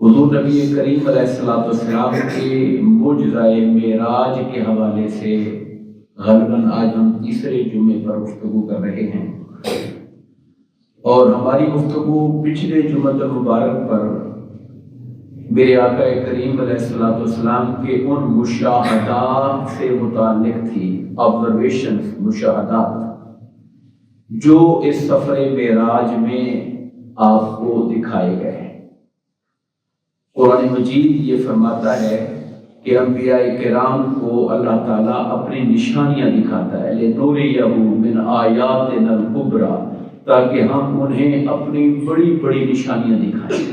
حضور نبی کریم علیہ السلام کے معجزۂ معراج کے حوالے سے غالباً آج ہم تیسرے جمعے پر گفتگو کر رہے ہیں، اور ہماری گفتگو پچھلے جمعۃ المبارک پر میرے آقا کریم علیہ السلام کے ان مشاہدات سے متعلق تھی، آبزرویشنز، مشاہدات جو اس سفر معراج میں آپ کو دکھائے گئے ہیں۔ قرآن مجید یہ فرماتا ہے کہ انبیاء کرام کو اللہ تعالیٰ اپنی نشانیاں دکھاتا ہے، لِنُرِيَهُ مِنْ آیَاتِنَا الْكُبْرَى، تاکہ ہم انہیں اپنی بڑی بڑی نشانیاں دکھائیں۔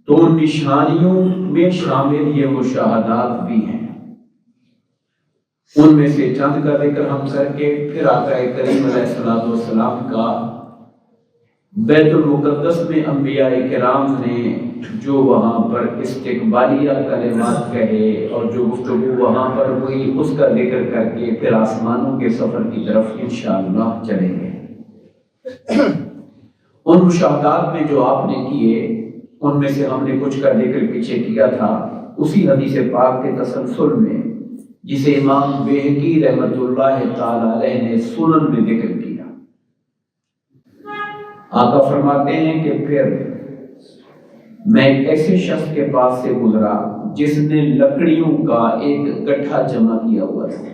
تو ان نشانیوں میں شامل یہ مشاہدات بھی ہیں، ان میں سے چند کا ذکر ہم کر کے پھر آقا کریم علیہ السلام کا بیت المقدس میں انبیاء کرام نے جو وہاں پر استقبالیہ کلمات کہے اور جو گفتگو وہاں پر ہوئی اس کا ذکر کر کے پھر آسمانوں کے سفر کی طرف انشاءاللہ چلیں گے۔ ان مشاہدات میں جو آپ نے کیے ان میں سے ہم نے کچھ کا ذکر پیچھے کیا تھا، اسی حدیث پاک کے تسلسل میں جسے امام بیہقی رحمۃ اللہ تعالی علیہ نے سنن میں ذکر کیا۔ آقا فرماتے ہیں کہ پھر میں ایک ایسے شخص کے پاس سے گزرا جس نے لکڑیوں کا ایک گٹھا جمع کیا ہوا تھا۔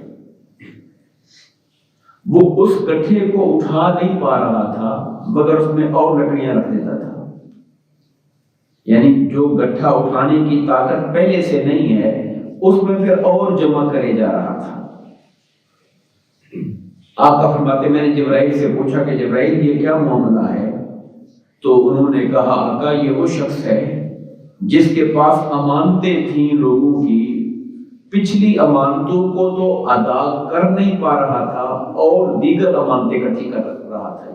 وہ اس گٹھے کو اٹھا نہیں پا رہا تھا مگر اس میں اور لکڑیاں رکھ دیتا تھا، یعنی جو گٹھا اٹھانے کی طاقت پہلے سے نہیں ہے اس میں پھر اور جمع کرے جا رہا تھا۔ آقا فرماتے میں نے جبرائیل سے پوچھا کہ جبرائیل یہ کیا معاملہ ہے؟ تو انہوں نے کہا آقا یہ وہ شخص ہے جس کے پاس امانتیں تھیں لوگوں کی، پچھلی امانتوں کو تو ادا کر نہیں پا رہا تھا اور دیگر امانتیں اکٹھی کر رہا تھا۔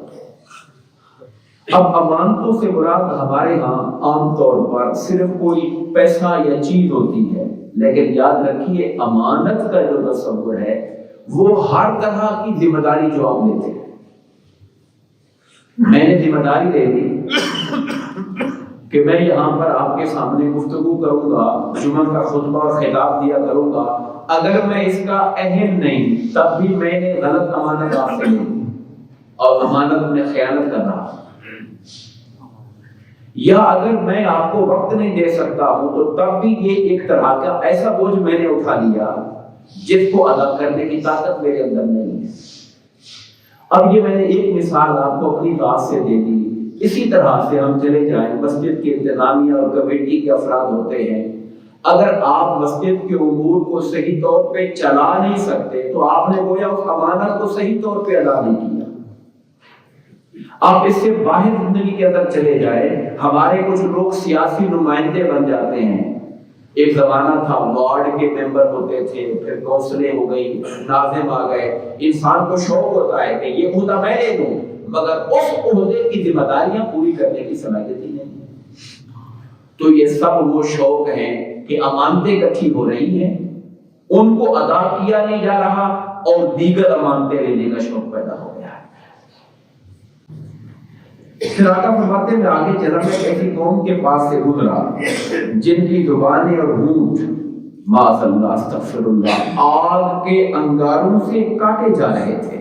اب امانتوں سے مراد ہمارے ہاں عام طور پر صرف کوئی پیسہ یا چیز ہوتی ہے، لیکن یاد رکھیے امانت کا جو تصور ہے وہ ہر طرح کی ذمہ داری جو آپ لیتے ہیں۔ میں نے ذمہ داری لے لی کہ میں یہاں پر آپ کے سامنے گفتگو کروں گا، جمعہ کا خطبہ اور خطاب دیا کروں گا، اگر میں اس کا اہل نہیں تب بھی میں نے غلط امانت آپ سے لی اور امانت میں خیانت کر رہا، یا اگر میں آپ کو وقت نہیں دے سکتا ہوں تو تب بھی یہ ایک طرح کا ایسا بوجھ میں نے اٹھا لیا جس کو ادا کرنے کی طاقت میرے اندر نہیں ہے۔ اب یہ میں نے ایک مثال آپ کو اپنی بات سے دے دی، اسی طرح سے ہم چلے جائیں، مسجد کے انتظامیہ اور کمیٹی کے افراد ہوتے ہیں، اگر آپ مسجد کے امور کو صحیح طور پہ چلا نہیں سکتے تو آپ نے گویا اس امانت کو صحیح طور پہ ادا نہیں کیا۔ آپ اس سے باہر زندگی کے اندر چلے جائیں، ہمارے کچھ لوگ سیاسی نمائندے بن جاتے ہیں۔ ایک زمانہ تھا وارڈ کے ممبر ہوتے تھے، پھر کونسلیں ہو گئی، ناظم آ گئے، انسان کو شوق ہوتا ہے کہ یہ عہدہ میں لے لوں، مگر اس عہدے کی ذمہ داریاں پوری کرنے کی صلاحیت ہی نہیں۔ تو یہ سب وہ شوق ہیں کہ امانتیں اکٹھی ہو رہی ہیں، ان کو ادا کیا نہیں جا رہا اور دیگر امانتیں لینے کا شوق پیدا ہو گیا ہے۔ پھر آقا فرماتے میں آگے چلا، میں ایسی قوم کے پاس سے گزرا جن کی زبانیں اور ہونٹ معاذ اللہ استغفر اللہ آگ کے انگاروں سے کاٹے جا رہے تھے،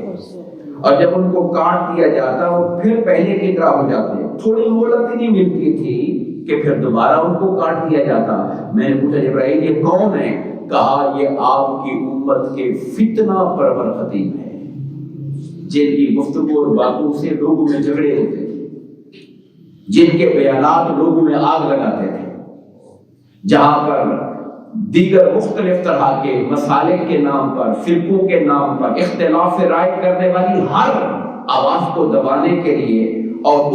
اور جب ان کو کاٹ دیا جاتا وہ پھر پہلے کی طرح ہو جاتے، تھوڑی مہلت ہی نہیں ملتی تھی کہ پھر دوبارہ ان کو کاٹ دیا جاتا۔ میں نے پوچھا جبرائیل یہ کون ہے؟ کہا یہ آپ کی امت کے فتنہ پرور خطیب ہیں جن کی گفتگو اور باتوں سے لوگوں میں جھگڑے ہوتے تھے، جن کے بیانات لوگوں میں آگ لگاتے تھے، جہاں پر دیگر مختلف طرح کے مسالک کے نام پر، فرقوں کے نام پر اختلاف رائے کرنے والی ہر آواز کو دبانے کے لیے اور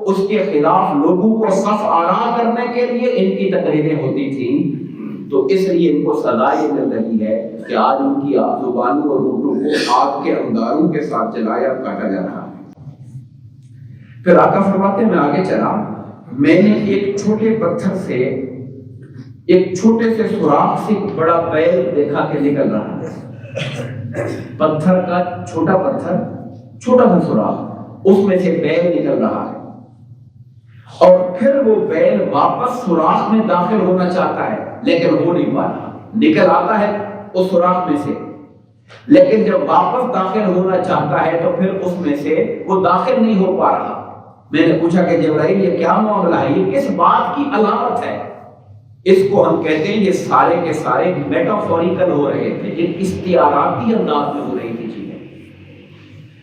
اس کے خلاف لوگوں کو صف آرا کرنے کے لیے ان کی تقریریں ہوتی تھیں۔ تو اس لیے ان کو سزا یہ مل رہی ہے کہ آج ان کی زبانوں اور ہونٹوں کو آگ کے انگاروں کے ساتھ جلایا کاٹا جا رہا ہے۔ پھر آقا فرماتے میں آگے چلا، میں نے ایک چھوٹے پتھر سے، ایک چھوٹے سے سوراخ سے بڑا بیل دیکھا کہ نکل رہا ہے، پتھر کا چھوٹا پتھر، چھوٹا سا سوراخ، اس میں سے بیل نکل رہا ہے، اور پھر وہ بیل واپس سوراخ میں داخل ہونا چاہتا ہے لیکن ہو نہیں پا رہا، نکل آتا ہے اس سوراخ میں سے، لیکن جب واپس داخل ہونا چاہتا ہے تو پھر اس میں سے وہ داخل نہیں ہو پا رہا۔ میں نے پوچھا کہ جبرائیل یہ کیا معاملہ ہے، یہ کس بات کی علامت ہے؟ اس کو ہم کہتے ہیں یہ سارے کے سارے میٹافوریکل ہو رہے تھے، ایک استعاراتی انداز میں ہو رہی تھی چیزیں۔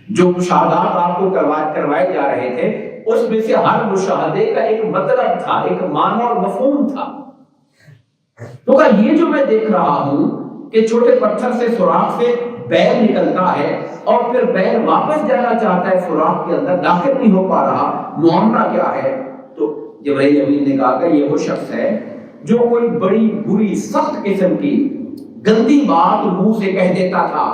جو مشاہدات آپ کو کروائے جا رہے تھے اس میں سے ہر مشاہدے کا ایک مطلب تھا، ایک معنی اور مفہوم تھا۔ تو کہا یہ جو میں دیکھ رہا ہوں کہ چھوٹے پتھر سے سوراخ سے بیل نکلتا ہے اور پھر بیل واپس جانا چاہتا ہے سوراخ کے اندر، داخل نہیں ہو پا رہا، معاملہ کیا ہے؟ تو جبرائیل امین نے کہا کہ یہ وہ شخص ہے جو کوئی بڑی بری سخت قسم کی گندی بات منہ سے کہہ دیتا تھا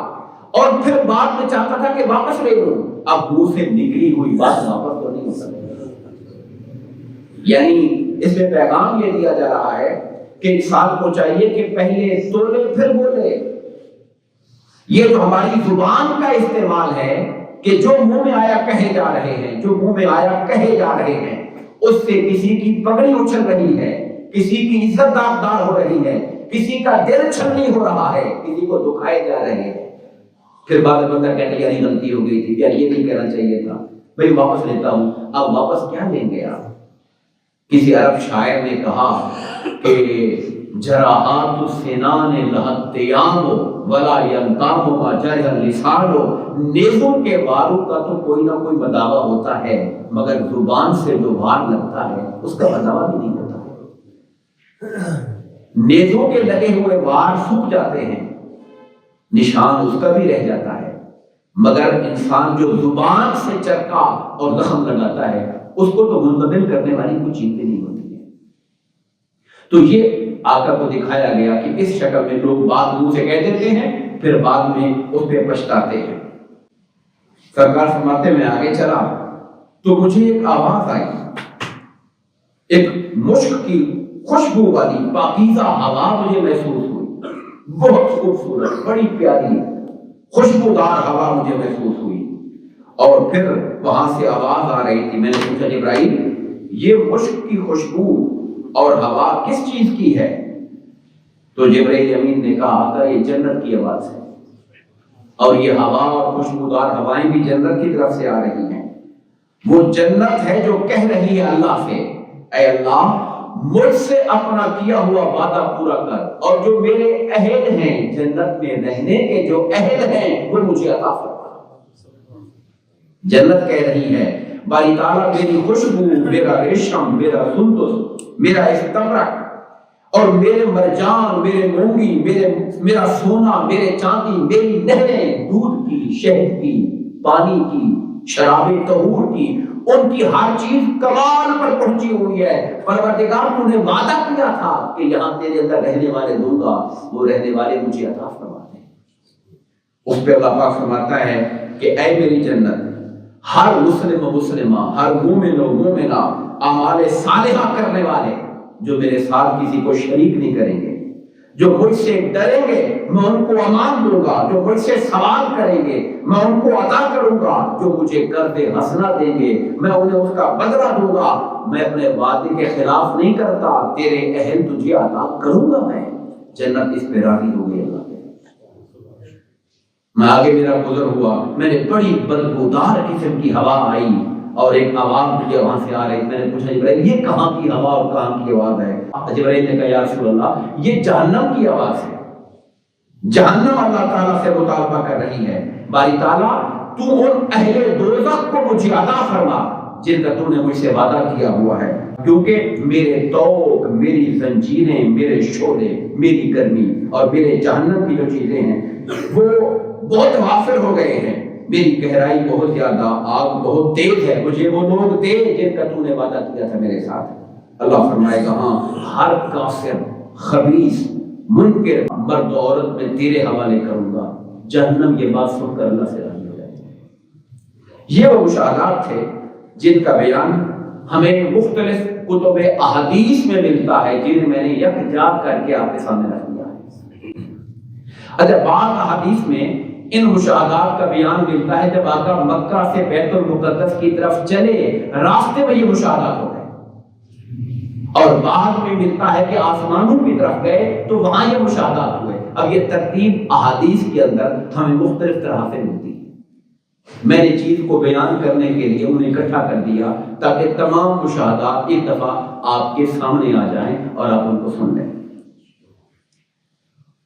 اور پھر بعد میں چاہتا تھا کہ واپس لے لوں۔ اب منہ سے نکلی ہوئی بات واپس تو نہیں ہو سکتی۔ یعنی اس میں پیغام یہ دیا جا رہا ہے کہ انسان کو چاہیے کہ پہلے تولے پھر بولے۔ یہ جو ہماری زبان کا استعمال ہے کہ جو منہ میں آیا کہے جا رہے ہیں، جو منہ میں آیا کہے جا رہے ہیں، اس سے کسی کی پگڑی اچھل رہی ہے، کسی کی عزت دار ہو رہی ہے، کسی کا دل چھلنی ہو رہا ہے، کسی کو دکھائے جا رہے ہیں۔ پھر بعد میں بندہ کہتا ہے یار غلطی ہو گئی تھی، یار یہ نہیں کہنا چاہیے تھا، بھائی واپس لیتا ہوں۔ اب واپس کیا لیں گے آپ؟ کسی عرب شاعر نے کہا کہ جراحات السنان لہت تیام ولا ینتام ما جرح اللسان، نیزوں کے واروں کا تو کوئی نہ کوئی مداوع ہوتا ہے مگر زبان سے جو وار لگتا ہے اس کا مداوع بھی نہیں ہوتا۔ نیزوں کے لگے ہوئے وار سوکھ جاتے ہیں، نشان اس کا بھی رہ جاتا ہے، مگر انسان جو زبان سے چرکا اور زخم لگاتا ہے اس کو تو منتقل کرنے والی کوئی چیز نہیں ہوتی ہے۔ تو یہ آقا کو دکھایا گیا کہ اس شکل میں لوگ بات منہ سے کہہ دیتے ہیں پھر بعد میں اس پہ پچھتاتے ہیں۔ سرکار فرماتے میں آگے چلا تو مجھے ایک آواز آئی، ایک مشک کی خوشبو والی پاکیزہ ہوا مجھے محسوس ہوئی، بہت خوبصورت بڑی پیاری خوشبودار ہوا مجھے محسوس ہوئی۔ اور پھر وہاں سے آواز آ رہی تھی، میں نے پوچھا جبرائیل یہ مشک کی خوشبو اور ہوا کس چیز کی ہے؟ تو جبرائیل امین نے کہا آقا یہ جنت کی آواز ہے، اور یہ ہوا اور خوشبودار ہوائیں بھی جنت کی طرف سے آ رہی ہیں۔ وہ جنت ہے جو کہہ رہی ہے اللہ سے اے اللہ مجھ سے اپنا کیا ہوا وعدہ پورا کر، اور جو میرے اہل ہیں جنت میں رہنے کے جو اہل ہیں وہ مجھے عطا فرما۔ جنت کہہ رہی ہے باری تعالیٰ میری خوشبو، میرا ریشم، میرا سندس، میرا استبرق اور میرے مرجان، میرے مونگی، میرا سونا، میرے چاندی، میری نہریں دودھ کی، شہد کی، پانی کی، شراب طہور کی، ان کی ہر چیز کمال پر پہنچی ہوئی ہے۔ پروردگار تو نے وعدہ کیا تھا کہ یہاں تیرے اندر رہنے والے دوں گا، وہ رہنے والے مجھے عطا فرما دیں۔ اس پہ اللہ پاک فرماتا ہے کہ اے میری جنت، ہر مسلم و مسلمہ، ہر مومن و مومنہ، اعمال صالحہ کرنے والے جو میرے ساتھ کسی کو شریک نہیں کریں گے، جو مجھ سے ڈریں گے میں ان کو امان دوں گا، جو مجھ سے سوال کریں گے میں ان کو عطا کروں گا، جو مجھے قرض حسنہ دیں گے میں انہیں اس کا بدلہ دوں گا، میں اپنے وعدے کے خلاف نہیں کرتا، تیرے اہل تجھے عطا کروں گا میں۔ جنت اس پہ راضی ہو گئی اللہ۔ میں آگے میرا گزر ہوا، میں نے بڑی بدبودار قسم کی ہوا آئی اور ایک آواز مجھے وہاں سے آ رہی، میں نے پوچھا جبرائیل یہ کہاں کی ہوا اور کہاں کی آواز ہے؟ جبرائیل نے کہا یا رسول اللہ یہ جہنم کی آواز ہے، جہنم اللہ تعالیٰ سے مطالبہ کر رہی ہے، باری تعالیٰ تو ان اہل دوزخ کو مجھے عطا فرما جن کا تو نے مجھ سے وعدہ کیا ہوا ہے، کیونکہ میرے توق، میری زنجیریں، میرے شعلے، میری گرمی اور میرے جہنم کی جو چیزیں ہیں وہ بہت وافر ہو گئے ہیں، میری گہرائی بہت زیادہ، آگ بہت تیز ہے، مجھے وہ لوگ دے جن کا تو نے وعدہ کیا تھا میرے ساتھ۔ اللہ فرمائے گا ہاں ہر کافر، خبیث، منکر، مرد و عورت میں تیرے حوالے کروں گا۔ جہنم یہ بات سن کر اللہ سے راضی ہو جاتی ہے۔ یہ وہ مشاہدات تھے جن کا بیان ہمیں مختلف کتب احادیث میں ملتا ہے، جنہیں میں نے یکجا کر کے آپ کے سامنے رکھ دیا ہے۔ اچھا بعض احادیث میں ان مشاہدات کا بیان ملتا ہے جب آقا مکہ سے بیت المقدس کی طرف چلے، راستے میں یہ مشاہدات ہو گئے، اور بعد میں ملتا ہے کہ آسمانوں کی طرف گئے تو وہاں یہ مشاہدات ہوئے۔ اب یہ ترتیب احادیث کے اندر ہمیں مختلف طرح سے ملتی ہے۔ میں نے چیز کو بیان کرنے کے لیے انہیں اکٹھا کر دیا تاکہ تمام مشاہدات ایک دفعہ آپ کے سامنے آ جائیں اور آپ ان کو سن لیں۔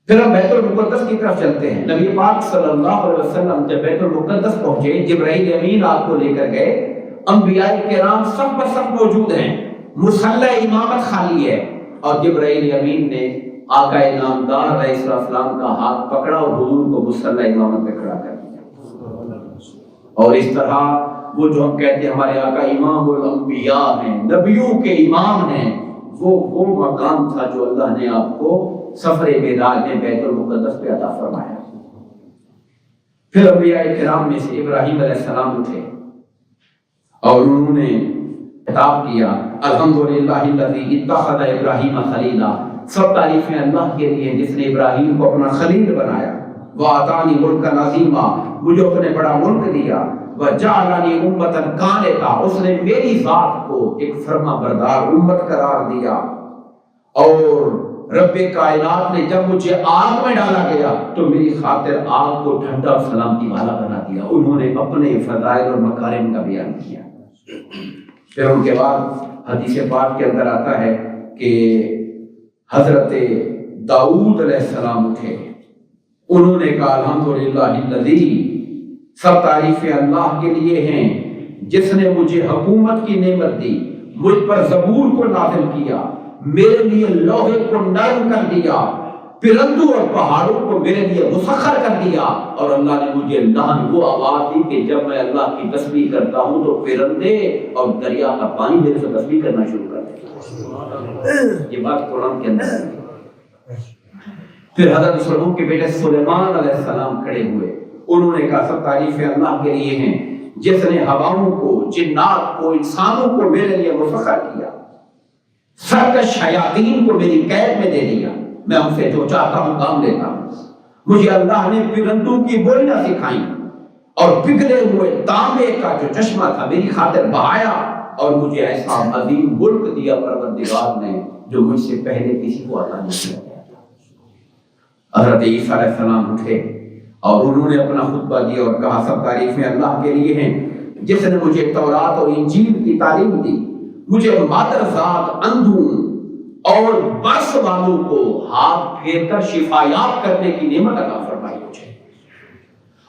پھر ہم بیت المقدس کی طرف چلتے ہیں۔ نبی پاک صلی اللہ علیہ وسلم جب بیت المقدس پہنچے، جبرائیل امین آپ کو لے کر گئے، انبیاء کرام سب پر سب موجود ہیں، مصلی امامت خالی ہے، اور جبرائیل امین نے آقا نامدار علیہ السلام کا ہاتھ پکڑا اور حضور کو مصلی امامت پہ کھڑا کر دیا۔ اور اس طرح وہ جو ہم کہتے ہیں ہمارے آقا امام الانبیاء ہیں، نبیوں کے امام ہیں، وہ مقام تھا جو اللہ نے آپ کو سفر معراج میں بیت المقدس پہ عطا فرمایا۔ پھر انبیاء کرام میں سے ابراہیم علیہ السلام اٹھے اور انہوں نے خطاب کیا، الحمدللہ الذی اتخذ ابراہیم خلیلا، سب تعریفیں اللہ کے لیے جس نے ابراہیم کو اپنا خلیل بنایا، وَآتَانِي مُلْكًا عَظِيمًا، مجھے اس نے بڑا ملک دیا، وَجَعَلَنِي أُمَّةً قَانِتًا، اس نے میری ذات کو ایک فرما بردار امت قرار دیا، اور رب کائنات نے جب مجھے آگ میں ڈالا گیا تو میری خاطر آگ کو ٹھنڈا اور سلامتی والا بنا دیا۔ انہوں نے اپنے فضائل اور مکارم کا بیان کیا۔ پھر ان کے بعد حدیث پاک کے اندر آتا ہے کہ حضرت داؤد علیہ السلام اٹھے، انہوں نے کہا الحمدللہ الذی، سب تعریفیں اللہ کے لیے ہیں جس نے مجھے حکومت کی نعمت دی، مجھ پر زبور کو نازل کیا، میرے لیے لوہے کو نرم کر دیا، پرندوں اور پہاڑوں کو میرے لیے مسخر کر دیا، اور اللہ نے مجھے وہ آواز دی کہ جب میں اللہ کی تسبیح کرتا ہوں تو پرندے اور دریا کا پانی میرے سے تسبیح کرنا شروع کر دیتے۔ یہ بات قرآن کے اندر ہے۔ پھر حضرت سلمان کے بیٹے سلیمان علیہ السلام کھڑے ہوئے، انہوں نے کہا سب تعریفیں اللہ کے لیے ہیں جس نے ہواؤں کو، جنات کو، انسانوں کو میرے لیے مسخر کیا، سرکش شیاطین کو میری قید میں دے دیا، میں ان سے جو چاہتا ہوں کام لیتا ہوں۔ مجھے اللہ نے پرندوں کی بولیاں سکھائیں اور پگھلے ہوئے تانبے کا جو چشمہ تھا میری خاطر بہایا، اور مجھے ایسا عظیم ملک دیا پروردگار نے جو مجھ سے پہلے کسی کو عطا نہیں کیا گیا۔ حضرت عیسیٰ علیہ السلام اٹھے اور انہوں نے اپنا خطبہ دیا اور کہا سب تعریفیں اللہ کے لیے ہیں جس نے مجھے تورات اور انجیل کی تعلیم دی، مجھے مادرزاد اندھوں اور برس والوں کو ہاتھ پھیر کر شفایاب کرنے کی نعمت عطا فرمائی مجھے،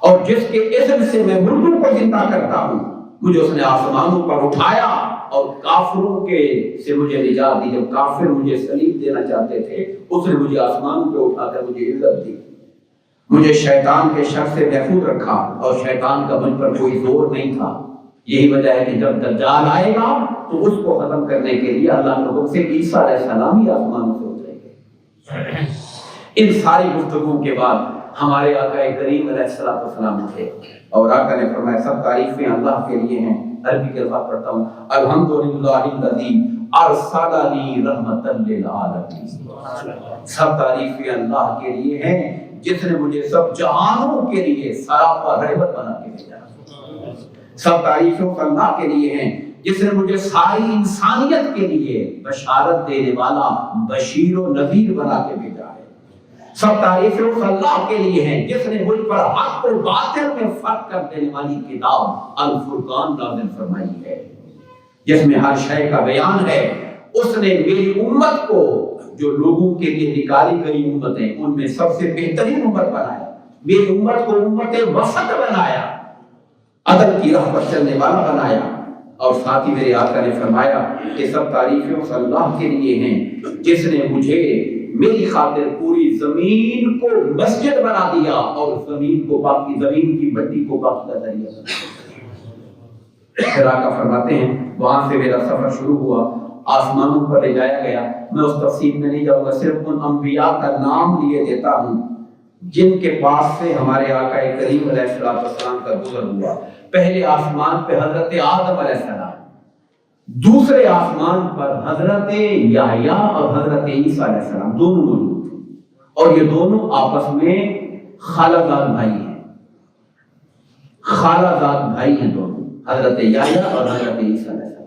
اور جس کے اذن سے میں مردوں کو زندہ کرتا ہوں، مجھے اس نے آسمانوں پر اٹھایا اور کافروں کے سے مجھے نجات دی۔ جب کافر مجھے صلیب دینا چاہتے تھے اس نے مجھے آسمانوں پہ اٹھا کر مجھے عزت دی، مجھے شیطان کے شر سے محفوظ رکھا، اور شیطان کا مجھ پر کوئی زور نہیں تھا۔ یہی وجہ ہے کہ جب دجال آئے گا تو اس کو ختم کرنے کے لیے اللہ کے حکم سے عیسیٰ علیہ السلام ہی آسمانوں سے اتریں گے۔ ان ساری گفتگو کے بعد ہمارے آقا کریم علیہ السلام تھے اور آقا نے فرمایا سب تعریفیں اللہ کے لیے ہیں۔ عربی کے الفاظ پڑھتا ہوں، الحمدللہ الذی ارسلنی رحمۃ للعالمین، سب تعریفیں اللہ کے لیے ہیں جس نے مجھے سب جہانوں کے لیے سراپا رحمت بنا کے بھیجا۔ سب تعریفیں اللہ کے لیے ہیں جس نے مجھے ساری انسانیت کے لیے بشارت دینے والا بشیر و نذیر بنا کے بھیجا ہے۔ سب تعریفیں اللہ کے لیے ہیں جس نے مجھ پر حق و باطل میں فرق کر دینے والی کتاب الفرقان نازل فرمائی ہے، جس میں ہر شے کا بیان ہے۔ اس نے میری امت کو، جو لوگوں کے لیے نکالی گئی امتیں، ان میں سب سے بہترین امت بنایا، میری امت کو امت وسط بنایا، عدل کی راہ پر چلنے والا بنایا۔ اور ساتھ ہی میرے آقا نے فرمایا کہ سب تعریفیں اللہ کے لیے ہیں جس نے مجھے میری خاطر پوری زمین کو مسجد بنا دیا اور زمین کو باقی، زمین کی مٹی کو باقی کا ذریعہ بنا دیا۔ پھر آقا فرماتے ہیں وہاں سے میرا سفر شروع ہوا، آسمانوں پر لے جایا گیا۔ میں اس تفصیل میں نہیں جاؤں گا، صرف ان انبیاء کا نام لیے دیتا ہوں جن کے پاس سے ہمارے آقا کریم علیہ السلام کا گزر ہوا۔ پہلے آسمان پہ حضرت آدم علیہ السلام، دوسرے آسمان پر حضرت یحییٰ اور حضرت عیسیٰ علیہ السلام دونوں موجود تھے، اور یہ دونوں آپس میں خالہ زاد بھائی ہیں، خالہ زاد بھائی ہیں دونوں، حضرت یحییٰ اور حضرت عیسیٰ علیہ السلام۔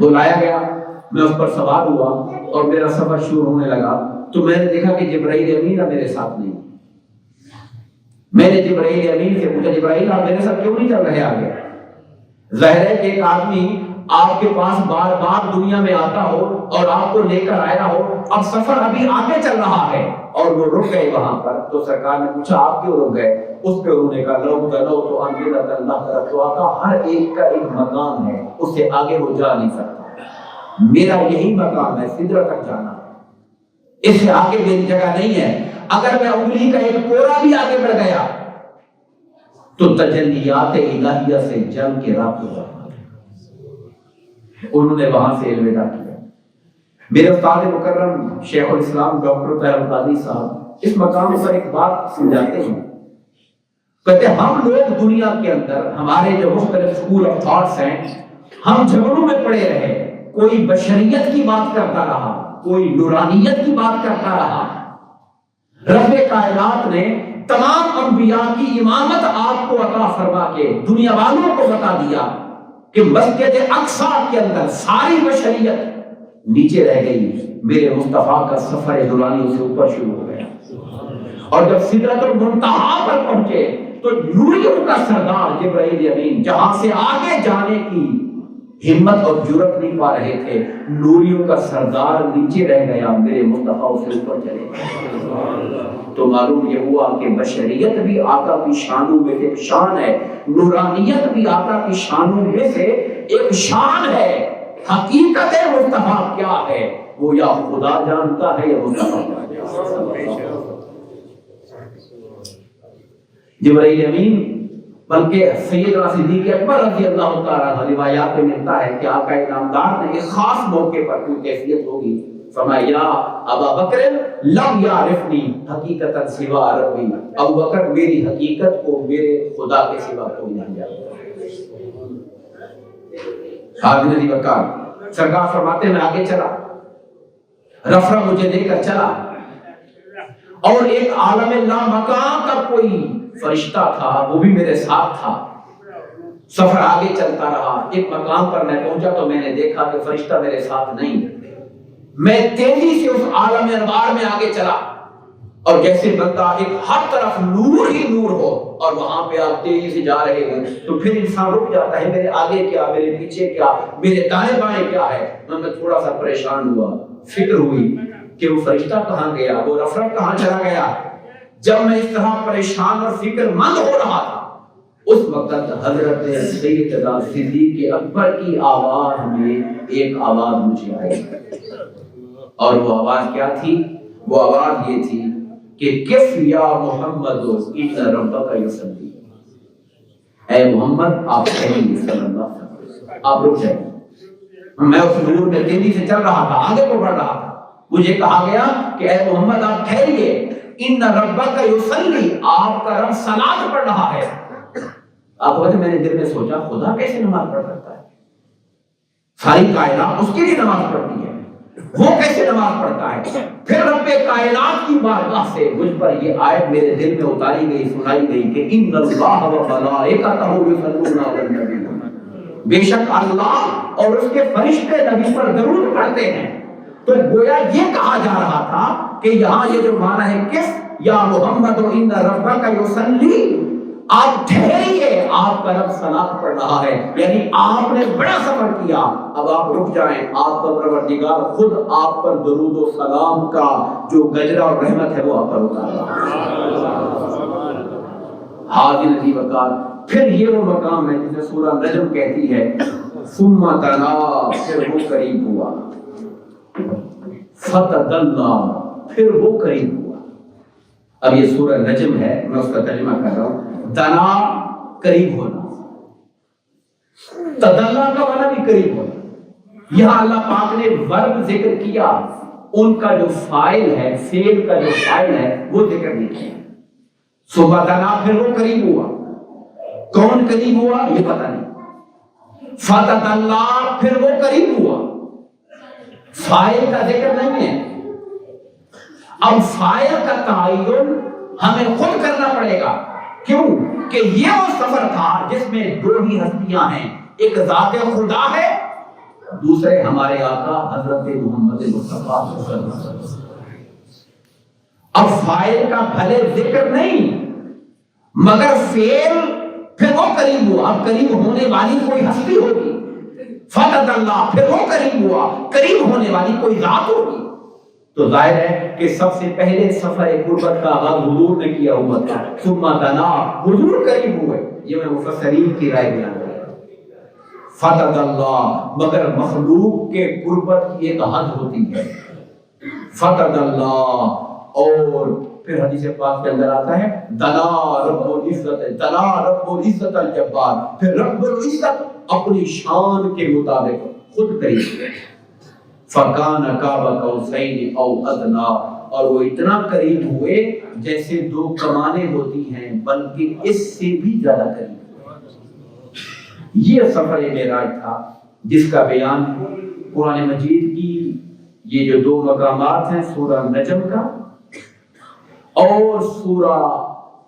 بلایا گیا، میں اس پر سوار ہوا اور میرا سفر شروع ہونے لگا تو میں نے دیکھا کہ جبرائیل امین میرے ساتھ نہیں۔ میں نے جبرائیل امین سے پوچھا جبرائیل آپ میرے ساتھ کیوں نہیں چل رہے آگے؟ ظاہر ہے کہ ایک آدمی آپ کے پاس بار بار دنیا میں آتا ہو اور آپ کو لے کر آیا ہو، اب سفر ابھی آگے چل رہا ہے اور وہ رک گئے وہاں پر، تو سرکار نے پوچھا آپ کیوں رک گئے؟ اس پہ انہوں نے کہا لو گلو تو انبیاء اللہ طرف تو آقا ہر ایک کا ایک مقام ہے، اس سے آگے وہ جا نہیں سکتا، میرا یہی مقام ہے سدرہ تک جانا، اس سے آگے میری جگہ نہیں ہے، اگر میں انگلی کا ایک پورا بھی آگے بڑھ گیا تو تجلیات الہیہ سے جل کے رابط ہوا۔ انہوں نے وہاں سے الوداع کیا۔ میرے استاد مکرم شیخ الاسلام ڈاکٹر طاہر القادری صاحب اس مقام پر ایک بات سمجھاتے ہیں، کہتے ہیں ہم لوگ دنیا کے اندر ہمارے جو مختلف اسکول آف تھاٹس ہیں، ہم جھگڑوں میں پڑے رہے، کوئی بشریت کی بات کرتا رہا، کوئی نورانیت کی بات کرتا رہا۔ رب کائنات نے تمام انبیاء کی امامت آپ کو عطا فرما کے دنیا والوں کو بتا دیا کہ مسجد اقصی کے اندر ساری بشریت نیچے رہ گئی، میرے مصطفیٰ کا سفر نورانی سے اوپر شروع ہو گیا، اور جب سدرۃ المنتہا پر پہنچے تو نوریوں کا سردار جبرائیل امین جہاں سے آگے جانے کی ہمت اور جرأت نہیں پا رہے تھے، نوریوں کا سردار نیچے رہ گیا، میرے مصطفیٰ سے اوپر چلے گئے۔ تو معلوم یہ ہوا کہ بشریت بھی آقا کی شانوں میں ایک شان ہے، نورانیت بھی آقا کی شانوں میں سے ایک شان ہے۔ حقیقت مصطفیٰ کیا ہے وہ یا خدا جانتا ہے یا مصطفیٰ جانتا ہے۔ جبرائیل امین بلکہ سیدنا صدیق اکبر رضی اللہ تعالیٰ عنہ روایات میں ملتا ہے کہ آقا نامدار نے ایک خاص موقع پر کوئی کیفیت ہوگی، فرمایا یا ابا بکر لم یعرفنی حقیقتا سوا ربی، ابو بکر میری حقیقت کو میرے خدا کے سوا کوئی نہیں جانتا۔ حاضر علی وقار سرکار فرماتے میں آگے چلا، رفرہ مجھے لے کر چلا، اور ایک عالم لامکان کا کوئی فرشتہ تھا وہ بھی میرے ساتھ تھا۔ سفر آگے چلتا رہا، ایک مقام پر میں پہنچا تو میں نے دیکھا کہ فرشتہ میرے ساتھ نہیں، میں تیزی سے اس عالم انوار میں آگے چلا، اور جیسے بندہ ایک ہر طرف نور ہی نور ہو اور وہاں پہ آپ تیزی سے جا رہے ہیں تو پھر انسان رک جاتا ہے، میرے آگے کیا، میرے پیچھے کیا، میرے دائیں بائیں کیا ہے۔ میں تھوڑا سا پریشان ہوا، فکر ہوئی کہ وہ فرشتہ کہاں گیا، وہ رفرف کہاں چلا گیا۔ جب میں اس طرح پریشان اور فکر مند ہو رہا تھا، اس وقت حضرت سیدنا صدیق اکبر کی آواز میں ایک آواز مجھے آئی، اور وہ آواز کیا تھی؟ وہ آواز یہ تھی کہ کف یا محمد ان ربک یصلی، اے محمد آپ کہیں صلی اللہ علیہ وسلم، آپ رک جائیں۔ میں اس نور میں تیزی سے چل رہا تھا، آگے کو بڑھ رہا تھا، مجھے کہا گیا کہ اے محمد آپ ٹھہریے، ان ربک یصلی، آپ کا رب صلاۃ پڑھ رہا ہے۔ آپ کو میں نے دل میں سوچا خدا کیسے نماز پڑھ سکتا ہے؟ ساری کائنات اس کے لیے نماز پڑھتی ہے، وہ کیسے نماز پڑھتا ہے؟ پھر رب کائنات کی بارگاہ سے مجھ پر یہ آیت میرے دل میں اتاری گئی، سنائی گئی کہ ان اللہ و ملائکتہ یصلون علی النبی، بے شک اللہ اور اس کے فرشتے نبی پر درود پڑھتے ہیں۔ تو گویا یہ کہا جا رہا تھا کہ یہاں یہ جو معنی ہے کس یا محمد و ان ربک یصلی، آپ ٹھہریے، آپ کا رب صلاۃ پڑھ رہا ہے، یعنی آپ نے بڑا سفر کیا، اب آپ رک جائیں، آپ کا پروردگار خود آپ پر درود و سلام کا جو گجرہ اور رحمت ہے وہ آپ پر اتار رہا ہے۔ حاضر علی وقار پھر یہ وہ مقام ہے جسے سورہ نجم کہتی ہے ثم دنا، پھر وہ قریب ہوا، فتدلا، پھر وہ قریب ہوا۔ اب یہ سورہ نجم ہے، میں اس کا ترجمہ کر رہا ہوں۔ دنا قریب ہونا، تدلا کا معنی بھی قریب ہونا۔ یہاں اللہ پاک نے ورب ذکر کیا، ان کا جو فاعل ہے، فعل کا جو فاعل ہے وہ ذکر نہیں کیا۔ صبح دنا پھر وہ قریب ہوا، کون قریب ہوا یہ پتہ نہیں۔ فتدلا پھر وہ قریب ہوا، فاعل کا ذکر نہیں ہے۔ اب فاعل کا تعین ہمیں خود کرنا پڑے گا، کیوں کہ یہ وہ سفر تھا جس میں دو ہی ہستیاں ہیں، ایک ذات خدا ہے دوسرے ہمارے آقا حضرت محمد مصطفیٰ صلی اللہ علیہ وسلم۔ اب فاعل کا بھلے ذکر نہیں مگر فعل پھر وہ قریب ہوا، اب قریب ہونے والی کوئی ہستی ہوگی، فتح اللہ پھر وہ قریب ہوا، قریب ہونے والی کوئی ذات ہوگی، تو ظاہر ہے کہ سب سے پہلے سفر قربت کا آغاز حضور نے کیا ہوا تھا، ثم دنا، حضور قریب ہوئے، یہ میں مفسرین کی رائے بیان کر رہا ہوں۔ فتح اللہ، مگر مخلوق کے قربت کی ایک حد ہوتی ہے، فتح اللہ، اور پھر حدیث پاک کے اندر آتا ہے دنا رب العزت، دنا رب العزت الجبار، پھر رب العزت اپنی شان کے مطابق خود قریب ہے، فکان قاب قوسین او ادنا، اور وہ اتنا قریب ہوئے جیسے دو کمانیں ہوتی ہیں بلکہ اس سے بھی زیادہ قریب۔ یہ سفر معراج تھا جس کا بیان قرآن مجید کی یہ جو دو مقامات ہیں، سورہ نجم کا اور سورہ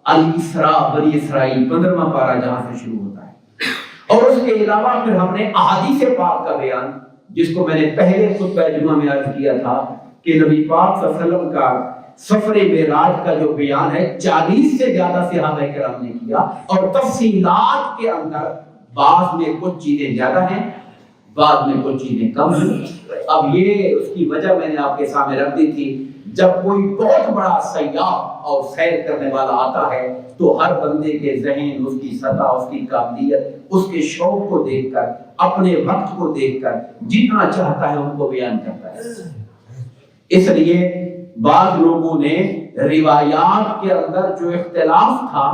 الاسراء بنی اسرائیل 15واں پارہ جہاں سے شروع ہوتا ہے، اور اس کے علاوہ پھر ہم نے احادیث پاک کا بیان، جس کو میں نے پہلے خطبہ جمعہ میں عرض کیا تھا کہ نبی پاک صلی اللہ علیہ وسلم کا سفر معراج کا جو بیان ہے 40 سے زیادہ صحابہ کرام نے کیا، اور تفصیلات کے اندر بعض میں کچھ چیزیں زیادہ ہیں، بعض میں کچھ چیزیں کم ہیں۔ اب یہ اس کی وجہ میں نے آپ کے سامنے رکھ دی تھی، جب کوئی بہت بڑا سیاح اور سیر کرنے والا آتا ہے تو ہر بندے کے ذہن، اس کی سطح، اس کی قابلیت، اس کے شوق کو دیکھ کر، اپنے وقت کو دیکھ کر جتنا چاہتا ہے ان کو بیان کرتا ہے۔ اس لیے بعض لوگوں نے روایات کے اندر جو اختلاف تھا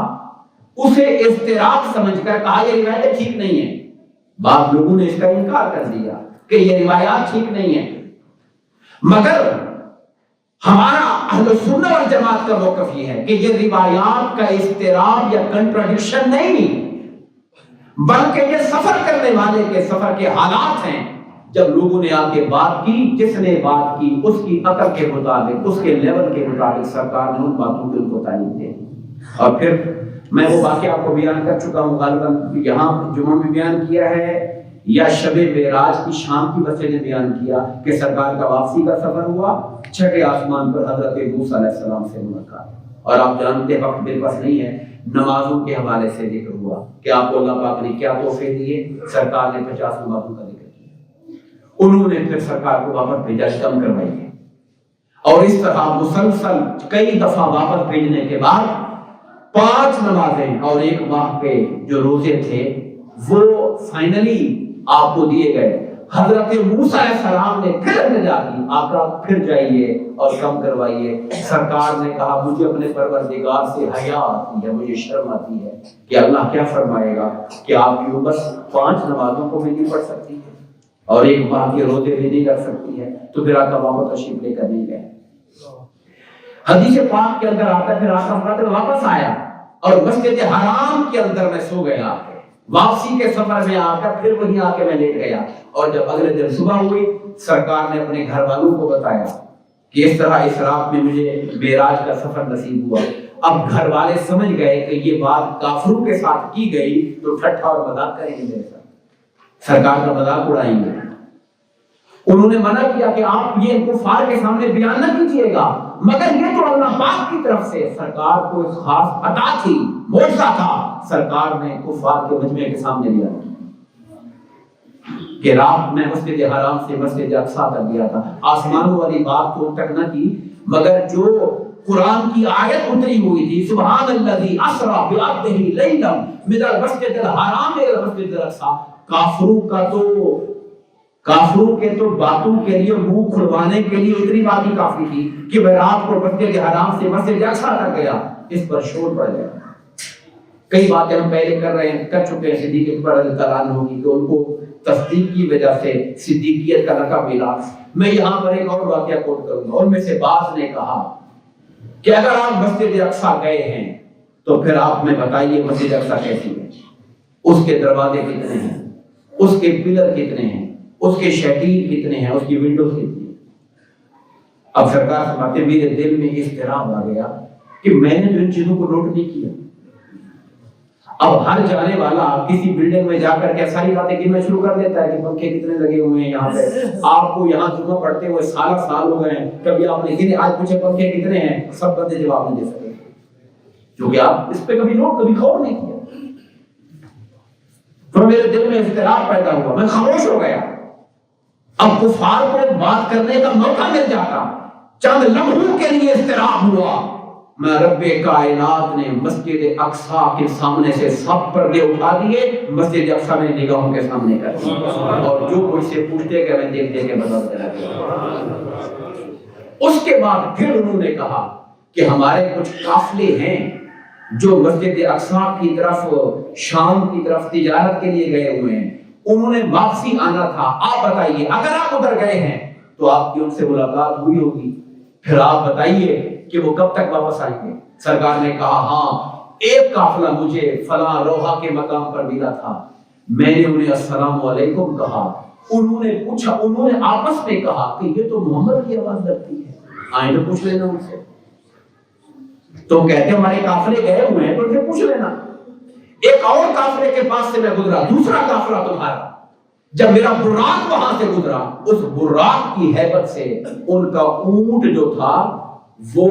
اسے اضطراب سمجھ کر کہا یہ روایتیں ٹھیک نہیں ہیں، بعض لوگوں نے اس کا انکار کر دیا کہ یہ روایات ٹھیک نہیں ہیں، مگر ہمارا اہل سنت والجماعت کا موقف یہ ہے کہ یہ روایات کا اضطراب یا کنٹراڈکشن نہیں، بلکہ یہ سفر کرنے والے کے سفر کے حالات ہیں۔ جب لوگوں نے آ کے بات کی، جس نے بات کی اس کی عقل کے مطابق، اس کے لیول کے مطابق سرکار نے ان باتوں کے ان کو تعلیم دے، اور پھر میں وہ واقعہ آپ کو بیان کر چکا ہوں، غالباً یہاں جمعہ میں بیان کیا ہے یا شب معراج کی شام کی بچے نے بیان کیا کہ سرکار کا واپسی کا سفر ہوا، چھٹے آسمان پر حضرت موسیٰ علیہ السلام سے ملاقات، اور آپ جانتے وقت میرے پاس نہیں ہے، نمازوں کے حوالے سے ذکر ہوا کہ آپ کو اللہ پاک نے کیا تحفے دیے، سرکار نے 50 نمازوں کا ذکر کیا، انہوں نے پھر سرکار کو واپس بھیجا، کم کروائی ہے، اور اس طرح مسلسل کئی دفعہ واپس بھیجنے کے بعد 5 نمازیں اور 1 ماہ کے جو روزے تھے وہ فائنلی آپ کو دیے گئے۔ حضرت موسیٰ علیہ السلام نے پھر التجا کی، آقا پھر جائیے اور کم کروائیے۔ سرکار نے کہا مجھے اپنے پروردگار سے حیا آتی ہے، مجھے شرم آتی ہے کہ اللہ کیا فرمائے گا کہ آپ کی امت 5 نمازوں کو بھی نہیں پڑھ سکتی ہے اور 1 ماہ کے روزے بھی نہیں رکھ سکتی ہے، تو پھر آقا واپس تشریف لے کر نہیں گئے۔ حدیث پاک کے اندر آتا ہے پھر آقا فرماتے واپس آیا اور مسجد حرام کے اندر میں سو گیا، واپسی کے سفر میں آ کر پھر وہیں آ کے میں لیٹ گیا، اور جب اگلے دن صبح ہوئی سرکار نے اپنے گھر والوں کو بتایا کہ اس طرح اس رات میں مجھے معراج کا سفر نصیب ہوا۔ اب گھر والے سمجھ گئے کہ یہ بات کافروں کے ساتھ کی گئی تو ٹھٹھا اور مذاق کریں گے، سرکار کا مذاق اڑائیں گے۔ انہوں نے منع کیا کہ آپ یہ کفار کے سامنے بیان نہ کیجیے گا، مگر یہ تو اللہ پاک کی طرف سے سرکار کو ایک خاص عطا تھی، معجزہ تھا، سرکار نے کفار کے مجمع کے سامنے بیان کہ رات میں مسجد حرام سے مسجد اقصی تک گیا تھا۔ آسمانوں والی بات تو تک نہ کی، مگر جو قرآن کی آیت اتری ہوئی تھی سبحان الذی اسری بعبدہ لیلا من المسجد الحرام الى المسجد الاقصی، کافروں کے تو باتوں کے لیے منہ کھلوانے کے لیے اتنی بات ہی کافی تھی کہ میں رات کو مسجد حرام سے مسجد اقصی تک گیا، اس پر شور پڑ گیا۔ کئی باتیں ہم پہلے کر چکے ہیں، صدیق اکبر رضی اللہ عنہ ہوگی کہ ان کو تصدیق کی وجہ سے صدیقیت کا لقب ملا۔ میں یہاں پر ایک اور واقعہ کوٹ کروں گا، ان میں سے بعض نے کہا کہ اگر آپ مسجد اقصی گئے ہیں تو پھر آپ میں بتائیے مسجد اقصی کیسی ہے، اس کے دروازے کتنے ہیں، اس کے پلر کتنے ہیں، اس کے شیٹین کتنے ہیں، اس کی ونڈوز کتنی ہیں۔ اب سرکار فرماتے میرے دل میں اضطراب آ گیا کہ میں نے تو ان چیزوں کو نوٹ نہیں کیا، اب ہر جانے والا کسی بلڈنگ میں جا کر کے ساری باتیں گننا شروع کر دیتا ہے کہ پنکھے کتنے لگے ہوئے ہیں یہاں پہ. آپ کو یہاں جمعہ پڑھتے ہوئے سال ہو گئے ہیں, کبھی آپ نے گنے, آج پوچھے پنکھے کتنے ہیں, سب بندے جواب نہیں دے سکے کیونکہ آپ اس پہ کبھی نوٹ کبھی غور نہیں کیا. تو میرے دل میں اضطراب پیدا ہوا, میں خاموش ہو گیا. اب کفار کو بات کرنے کا موقع مل جاتا, چند لمحوں کے لیے اضطراب ہوا. میں رب کائنات نے مسجد اقصی کے سامنے سے سب پردے اٹھا دیے, مسجد اقصی میں نگاہوں کے سامنے کر دی, اور جو مجھ سے پوچھتے کہ میں دیکھ کے بدلتے رہا. اس کے بعد پھر انہوں نے کہا کہ ہمارے کچھ قافلے ہیں جو مسجد اقصی کی طرف, شام کی طرف تجارت کے لیے گئے ہوئے ہیں, انہوں نے واپسی آنا تھا. آپ بتائیے اگر آپ ادھر گئے ہیں تو آپ کی ان سے ملاقات ہوئی ہوگی, پھر آپ بتائیے کہ وہ کب تک واپس آئیں گے. سرکار نے کہا ہاں ایک قافلہ مجھے فلاں روحا کے مقام پر ملا تھا, میں نے انہیں السلام علیکم کہا, انہوں نے پوچھا, انہوں نے آپس میں کہا کہ یہ تو محمد کی آواز لگتی ہے, آئیں تو پوچھ لینا ان سے. تو کہتے ہمارے قافلے گئے ہوئے ہیں تو ان سے پوچھ لینا. ایک اور قافلے کے پاس سے میں گزرا, دوسرا قافلہ تمہارا, جب میرا براق وہاں سے گزرا, اس براق کی ہیبت سے ان کا اونٹ جو تھا وہ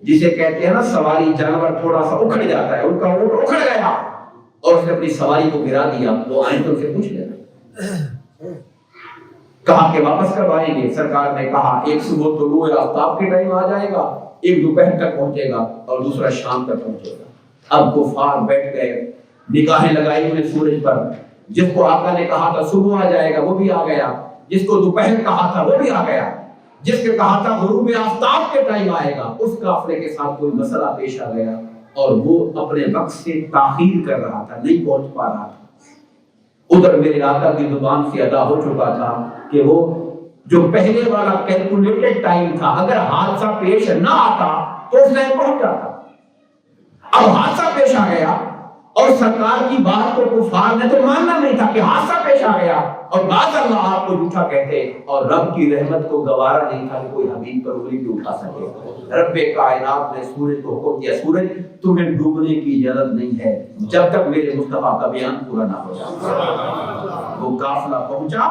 جسے کہتے ہیں نا سواری جانور تھوڑا سا اکھڑ جاتا ہے, ان کا اونٹ اکھڑ گیا اور اس نے اپنی سواری کو گرا دیا. وہ آئیں تو ان سے پوچھ لینا. کہا کہ واپس کب آئیں گے. سرکار نے کہا ایک صبح طلوع آفتاب کے ٹائم آ جائے گا, ایک دوپہر تک پہنچے گا اور دوسرا شام تک پہنچے گا. اب کفار بیٹھ گئے, نگاہیں لگائی انہیں سورج پر. جس کو آقا نے کہا تھا صبح آ جائے گا وہ بھی آ گیا, جس کو دوپہر کہا تھا وہ بھی آ گیا, جس کے کہا تھا غروب آفتاب کے ٹائم آئے گا اس قافلے کے ساتھ کوئی مسئلہ پیش آ گیا اور وہ اپنے وقت سے تاخیر کر رہا تھا, نہیں پہنچ پا رہا تھا. ادھر میرے آقا کی زبان سے ادا ہو چکا تھا کہ وہ جو پہلے والا کیلکولیٹڈ ٹائم تھا, اگر حادثہ پیش نہ آتا تو اس ٹائم پہنچ جاتا. اب حادثہ پیش آ گیا اور سرکار کی بات کو کفار نے تو ماننا نہیں تھا کہ حادثہ پیش آ گیا, اور بعض اللہ آپ کو جھوٹا کہتے, اور رب کی رحمت کو گوارا نہیں تھا کہ کوئی حبیب پر انگلی بھی اٹھا سکے. رب کائنات نے سورج کو حکم دیا, سورج تمہیں ڈوبنے کی اجازت نہیں ہے جب تک میرے مصطفیٰ کا بیان پورا نہ ہو جائے. وہ قافلہ پہنچا,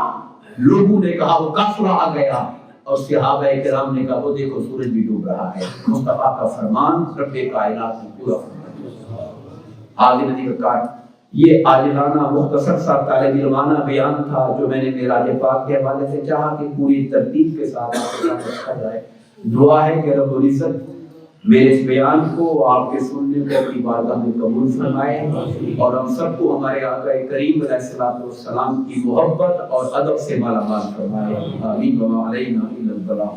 لوگوں نے کہا وہ قافلہ آ گیا, اور صحابہ کرام نے کہا وہ دیکھو سورج بھی ڈوب رہا ہے. مصطفیٰ کا فرمان رب کائنات نے پورا فرمایا. حاضر نظیر, یہ عاجلانہ مختصر سا طالب علمانہ بیان تھا جو میں نے معراج پاک کے حوالے سے چاہا کہ پوری ترتیب کے ساتھ آپ کے ساتھ رکھا جائے. دعا ہے کہ رب العزت میرے اس بیان کو آپ کے سننے کو اپنی بارگاہ میں قبول فرمائے, اور ہم سب کو ہمارے آقا کریم علیہ الصلوۃ والسلام کی محبت اور ادب سے مالا مال فرمائے. آمین. وما علینا الا البلاغ.